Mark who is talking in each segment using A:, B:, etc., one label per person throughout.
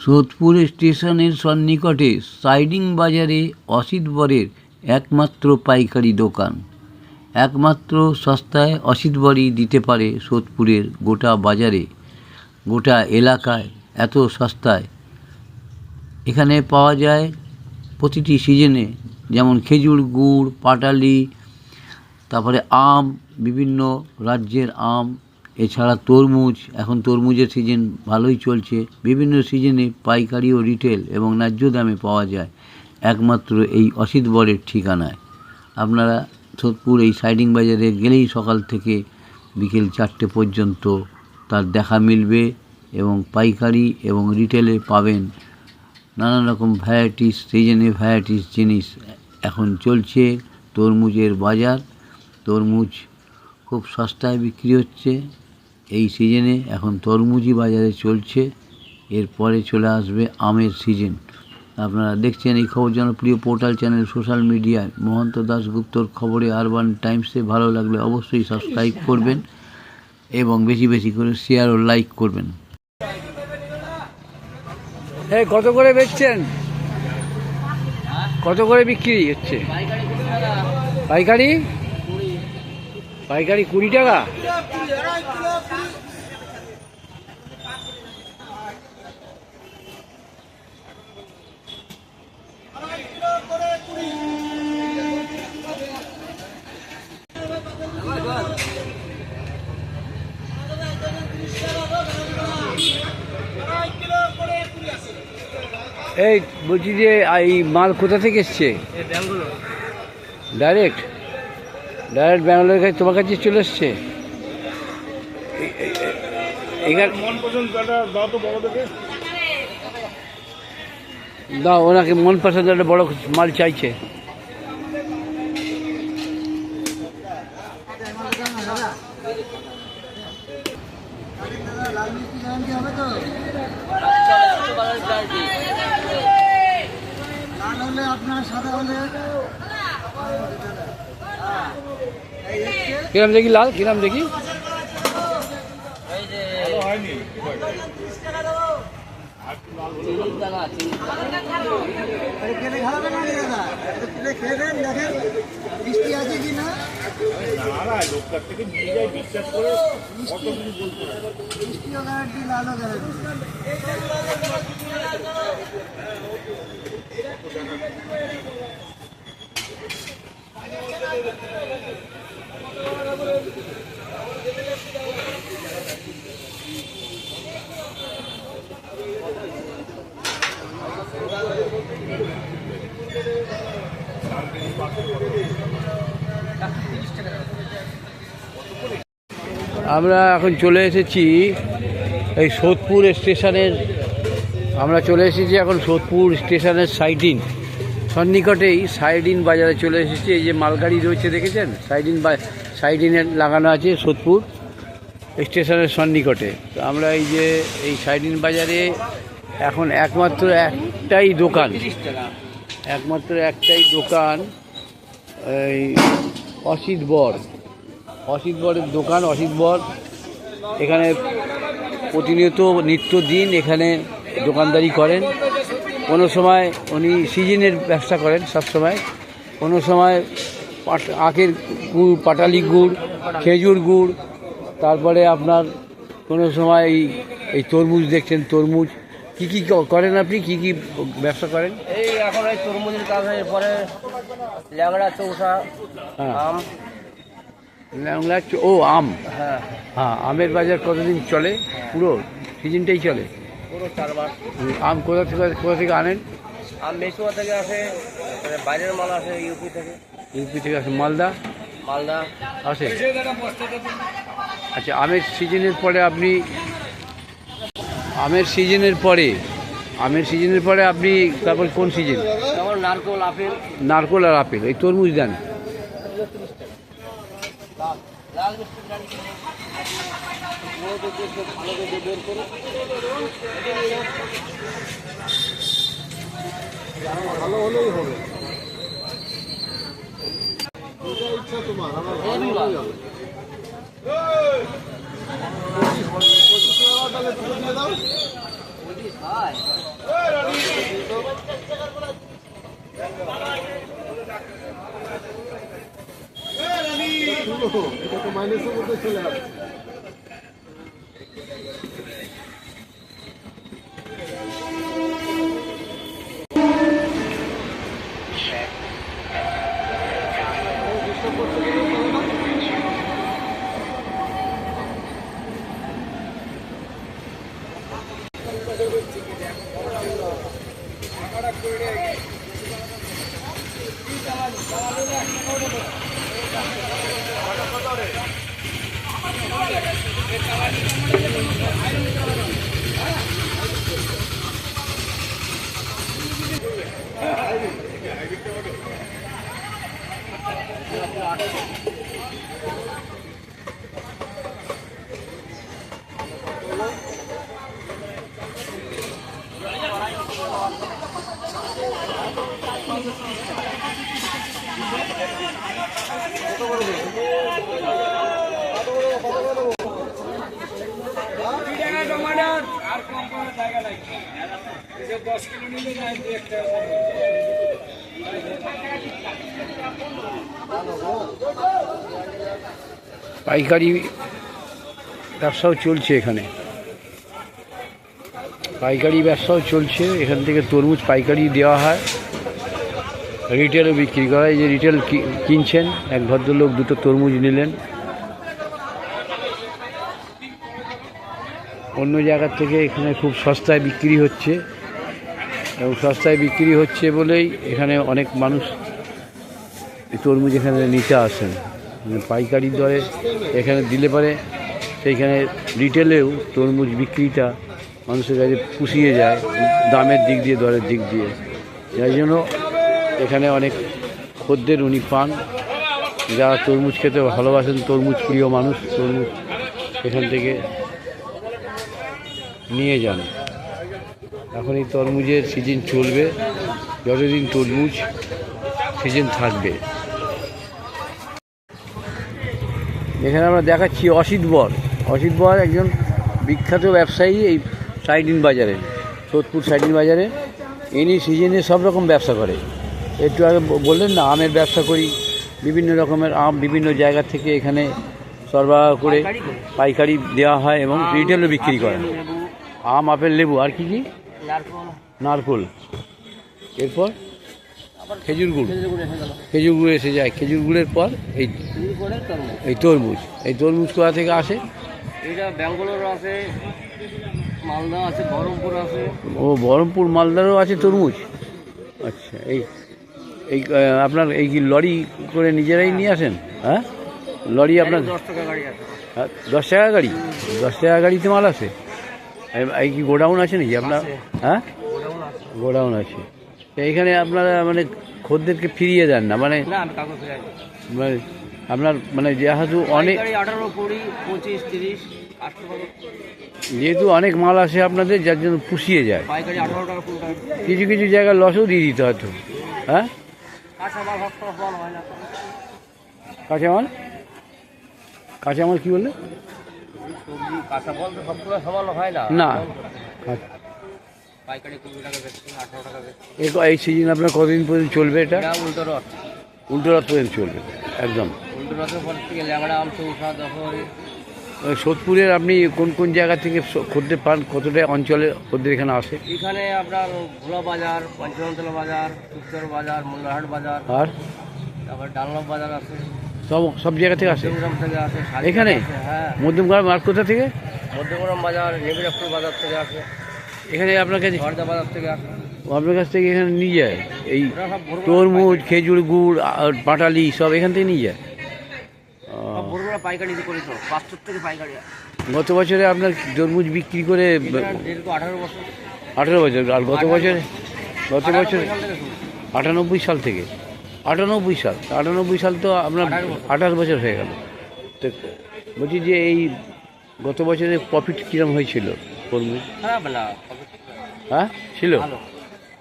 A: সোদপুর স্টেশনের সন্নিকটে সাইডিং বাজারে অসিত বরের একমাত্র পাইকারি দোকান। একমাত্র সস্তায় অসিত বরই দিতে পারে সোদপুরের গোটা বাজারে, গোটা এলাকায় এত সস্তায়। এখানে পাওয়া যায় প্রতিটি সিজনে, যেমন খেজুর গুড়, পাটালি, তারপরে আম, বিভিন্ন রাজ্যের আম, এছাড়া তরমুজ। এখন তরমুজের সিজন ভালোই চলছে। বিভিন্ন সিজনে পাইকারি ও রিটেল এবং ন্যায্য দামে পাওয়া যায় একমাত্র এই অসিত বরের ঠিকানায়। আপনারা সোদপুর এই সাইডিং বাজারে গেলেই সকাল থেকে বিকেল 4টে পর্যন্ত তার দেখা মিলবে এবং পাইকারি এবং রিটেলে পাবেন নানান রকম ভ্যারাইটিস, সিজনে ভ্যারাইটিস জিনিস। এখন চলছে তরমুজের বাজার। তরমুজ খুব সস্তায় বিক্রি হচ্ছে এই সিজনে। এখন তরমুজই বাজারে চলছে, এরপরে চলে আসবে আমের সিজন। আপনারা দেখছেন এই খবর জনপ্রিয় পোর্টাল চ্যানেল সোশ্যাল মিডিয়ায় মহন্ত দাশগুপ্তর খবরে আরবান টাইমসে। ভালো লাগলে অবশ্যই সাবস্ক্রাইব করবেন এবং বেশি বেশি করে শেয়ার ও লাইক করবেন।
B: হ্যাঁ, কত করে বেচছেন? কত করে বিক্রি হচ্ছে? পাইকারি পাইকারি 20 টাকা। এই বলছি যে এই মাল কোথা থেকে এসছে? ডাইরেক্ট ব্যাঙ্গালোরের কাছে তোমার কাছে চলে এসছে? দাও ওনাকে মন পছন্দ একটা বড় মাল চাইছে। কিরাম দেখি লাল, কিরাম দেখি। আমরা এখন চলে এসেছি এই সোদপুর স্টেশনের। আমরা চলে এসেছি এখন সোদপুর স্টেশনের সন্নিকটেই সাইডিন বাজারে চলে এসেছি। এই যে মালগাড়ি রয়েছে দেখেছেন, সাইডিনে লাগানো আছে সোদপুর স্টেশনের সন্নিকটে। তো আমরা এই সাইডিন বাজারে এখন একমাত্র একটাই দোকান এই অসিত বরের দোকান। অসিত বর এখানে প্রতিনিয়ত নিত্যদিন এখানে দোকানদারি করেন। কোনো সময় উনি সিজনের ব্যবসা করেন সব সময়, কোনো সময় আখের গুড়, পাটালি গুড়, খেজুর গুড়, তারপরে আপনার কোনো সময় এই তরমুজ দেখছেন। তরমুজ কি করেন আপনি? কি ব্যবসা করেন?
C: এই এখন এই তরমুজের কাজ হয়, এরপরে ল্যাংড়া, চৌষা, আম।
B: আম। হ্যাঁ, আমের বাজার কতদিন চলে? পুরো সিজনটাই চলে?
C: পুরো 4 মাস।
B: আম কোথা থেকে আনেন?
C: আম মেসুয়া থেকে আসে, বাইরের মাল আসে ইউপি থেকে
B: আসে। মালদা আসে। আচ্ছা, আমের সিজনের পরে আপনি তারপর কোন সিজন? নারকোল আর আপেল। এই তরমুজ দেন?
D: ভালো হলেই হবে। ইচ্ছা তোমার, আমার ভালো হলেই হবে। 25 টাকা তাহলে দুটো দিয়ে দাও। একটা মাইনাসের মধ্যে চলে আসবে।
B: পাইকারি ব্যবসাও চলছে এখানে, পাইকারি ব্যবসাও চলছে। এখান থেকে তরমুজ পাইকারি দেওয়া হয়, রিটেলও বিক্রি করা হয়। এই যে রিটেল কিনছেন, এক ভদ্রলোক দুটো তরমুজ নিলেন। অন্য জায়গার থেকে এখানে খুব সস্তায় বিক্রি হচ্ছে, এবং সস্তায় বিক্রি হচ্ছে বলেই এখানে অনেক মানুষ এই তরমুজ এখানে নিতে আসেন। পাইকারি দরে এখানে দিলে পারে সেইখানে রিটেলেও তরমুজ বিক্রিটা মানুষের কাছে পুষিয়ে যায়, দামের দিক দিয়ে, দরের দিক দিয়ে। যার জন্য এখানে অনেক খদ্দের উনি পান, যারা তরমুজ খেতে ভালোবাসেন, তরমুজ প্রিয় মানুষ, তরমুজ এখান থেকে নিয়ে যান। এখন এই তরমুজের সিজন চলবে, যতদিন তরমুজ সিজন থাকবে। এখানে আমরা দেখাচ্ছি অসিত বর। অসিত বর একজন বিখ্যাত ব্যবসায়ী এই সাইডিন বাজারে, সোদপুর সাইডিন বাজারে। ইনি সিজনে সব রকম ব্যবসা করে। একটু আগে বললেন না, আমের ব্যবসা করি, বিভিন্ন রকমের আম বিভিন্ন জায়গা থেকে এখানে সরবরাহ করে পাইকারি দেওয়া হয় এবং রিটেলও বিক্রি করে। আম, আপেল, লেবু, আর কি কি, নারকোল, এরপর খেজুর গুড়, খেজুর গুড় এসে যায়। খেজুর গুড়ের পর এই তরমুজ। এই তরমুজ কোথা থেকে আসে?
C: এটা ব্যাঙ্গালোর আছে, মালদা আছে, বহরমপুর আছে।
B: ও, বহরমপুর মালদারও আছে তরমুজ। আচ্ছা, এই এই আপনার এই কি লরি করে নিজেরাই নিয়ে আসেন? হ্যাঁ, লরি আপনার
C: 10 টাকা গাড়ি আছে।
B: 10 টাকা গাড়ি? 10 টাকা গাড়িতে মাল আছে? এই কি গোডাউন আছে নাকি আপনার? হ্যাঁ, গোডাউন আছে। এইখানে আপনারা মানে খদ্দেরকে ফিরিয়ে দেন না? মানে মানে আপনার মানে যেহেতু অনেক
C: 18, 20, 25, 30, 8 টাকা,
B: যেহেতু অনেক মাল আসে আপনাদের, যার জন্য পুষিয়ে যায়।
C: পাইকারি 18 টাকা ফুল টাকা।
B: কিছু কিছু জায়গায় লসও দিয়ে দিতে হয়তো। হ্যাঁ,
C: কাঁচামাল সব হয় না।
B: কাঁচামাল, কাঁচামাল কি বললে?
C: সবজি কাঁচামাল তো সবগুলো সমান হয় না।
B: না,
C: পাইকারি 20 টাকা বেশি, 18 টাকা বেশি।
B: এই সিজন আপনার কতদিন পর্যন্ত চলবে এটা?
C: এটা উল্টো রথ,
B: উল্টো রাত পর্যন্ত চলবে একদম।
C: উল্টো রথের পর থেকে ল্যাংড়া আম, চৌসা, দশহরি।
B: সোদপুরের আপনি কোন কোন জায়গা থেকে খদ্দের পান? কতটা অঞ্চলে খদ্দের এখানে আসে?
C: এখানে আপনার ভোলা বাজার, পঞ্চমতলা বাজার, উত্তর বাজার, মোল্লাহাট বাজার,
B: আর
C: তারপর ডানলপ বাজার আছে,
B: সব জায়গা থেকে আসে
C: মধ্যমগ্রাম থেকে আসে,
B: এখানে?
C: আছে, হ্যাঁ।
B: মধ্যমগ্রাম আর কোথা থেকে?
C: মধ্যমগ্রাম বাজার, নেবিরাপুর বাজার থেকে আসে,
B: এখানে আপনার কাছে,
C: খড়দা বাজার থেকে আসে।
B: আপনার কাছ থেকে এখানে নিয়ে যায় এই
C: ওরা সব ভোরবেলা
B: তরমুজ, খেজুর গুড় আর পাটালি সব এখান থেকে নিয়ে যায়?
C: সব ভোরবেলা পাইকারি করে তো 500 থেকে পাইকারি।
B: গত বছরে আপনার তরমুজ বিক্রি করে
C: দীর্ঘ 18 বছর।
B: 18 বছর। আর গত বছর 98 সাল থেকে? 98 সাল, 98 সাল তো আপনার 28 বছর হয়ে গেল। তো বলছি যে এই গত বছরে প্রফিট কীরকম হয়েছিল তরমুজ?
C: খারাপ না,
B: হ্যাঁ, ছিল।
C: ভালো।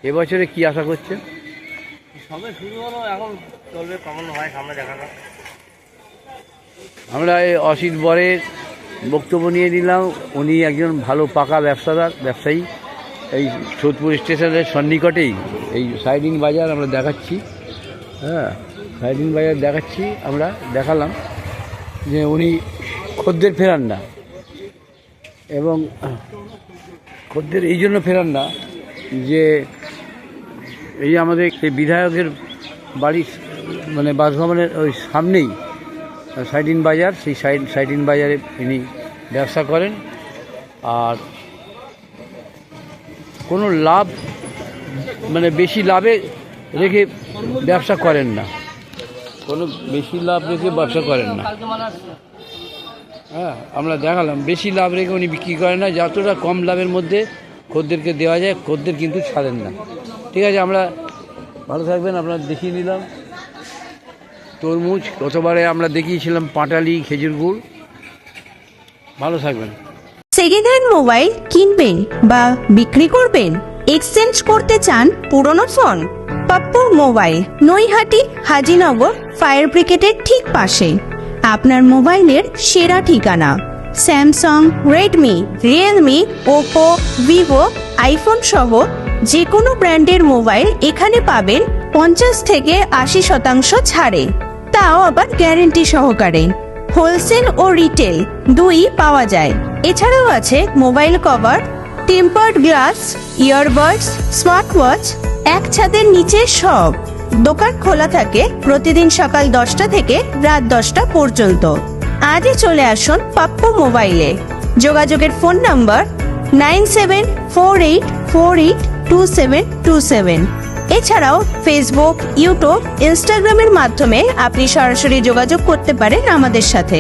B: এবছরে কি আশা করছে?
C: সবে শুরু হলো, এখন চলবে, কেমন হয় সামনে দেখা যাক।
B: আমরা এই অসিত বরের বক্তব্য নিয়ে নিলাম। উনি একজন ভালো পাকা ব্যবসায়ী। এই সোদপুর স্টেশনের সন্নিকটেই এই সাইডিং বাজার আমরা দেখাচ্ছি। হ্যাঁ, সাইডিং বাজার দেখাচ্ছি, আমরা দেখালাম। যে উনি খদ্দের ফেরান না, এবং খদ্দের এই জন্য ফেরান না যে এই আমাদের সেই বিধায়কের বাড়ির মানে বাসভবনের ওই সামনেই সাইডিন বাজার, সেই সাইডিন বাজারে ইনি ব্যবসা করেন, আর কোনো লাভ মানে বেশি লাভে রেখে ব্যবসা করেন না, কোনো বেশি লাভ রেখে ব্যবসা করেন না। হ্যাঁ, আমরা দেখালাম বেশি লাভ রেখে উনি বিক্রি করেন না, যতটা কম লাভের মধ্যে খদ্দেরকে দেওয়া যায় খদ্দের কিন্তু ছাড়েন না। ঠিক আছে, আমরা ভালো থাকবেন। আপনারা দেখিয়ে নিলাম তরমুজ, গতবারে আমরা দেখিয়েছিলাম পাটালি, খেজুর গুড়। ভালো থাকবেন।
E: সেকেন্ড হ্যান্ড মোবাইল কিনবেন বা বিক্রি করবেন, এক্সচেঞ্জ করতে চান পুরনো phone? Pappu mobile, Naihati Hazinagar fire ব্রিগেডের ঠিক পাশে আপনার মোবাইলের সেরা ঠিকানা। Samsung, Redmi, Realme, Oppo, Vivo, iPhone সহ যে কোনো ব্র্যান্ডের মোবাইল এখানে পাবেন 50 থেকে 80% ছাড়ে, তাও আবার গ্যারেন্টি সহকারে। হোলসেল ও রিটেল দুই পাওয়া যায়। এছাড়াও আছে mobile cover, tempered glass, earbuds, smart watch, এক ছাদের নিচে সব। দোকান খোলা থাকে প্রতিদিন সকাল 10টা থেকে রাত 10টা পর্যন্ত। আজই চলে আসুন পাপ্পু মোবাইলে। যোগাযোগের ফোন নাম্বার 9748482727। এছাড়াও ফেসবুক, ইউটিউব, ইনস্টাগ্রামের মাধ্যমে আপনি সরাসরি যোগাযোগ করতে পারেন আমাদের সাথে।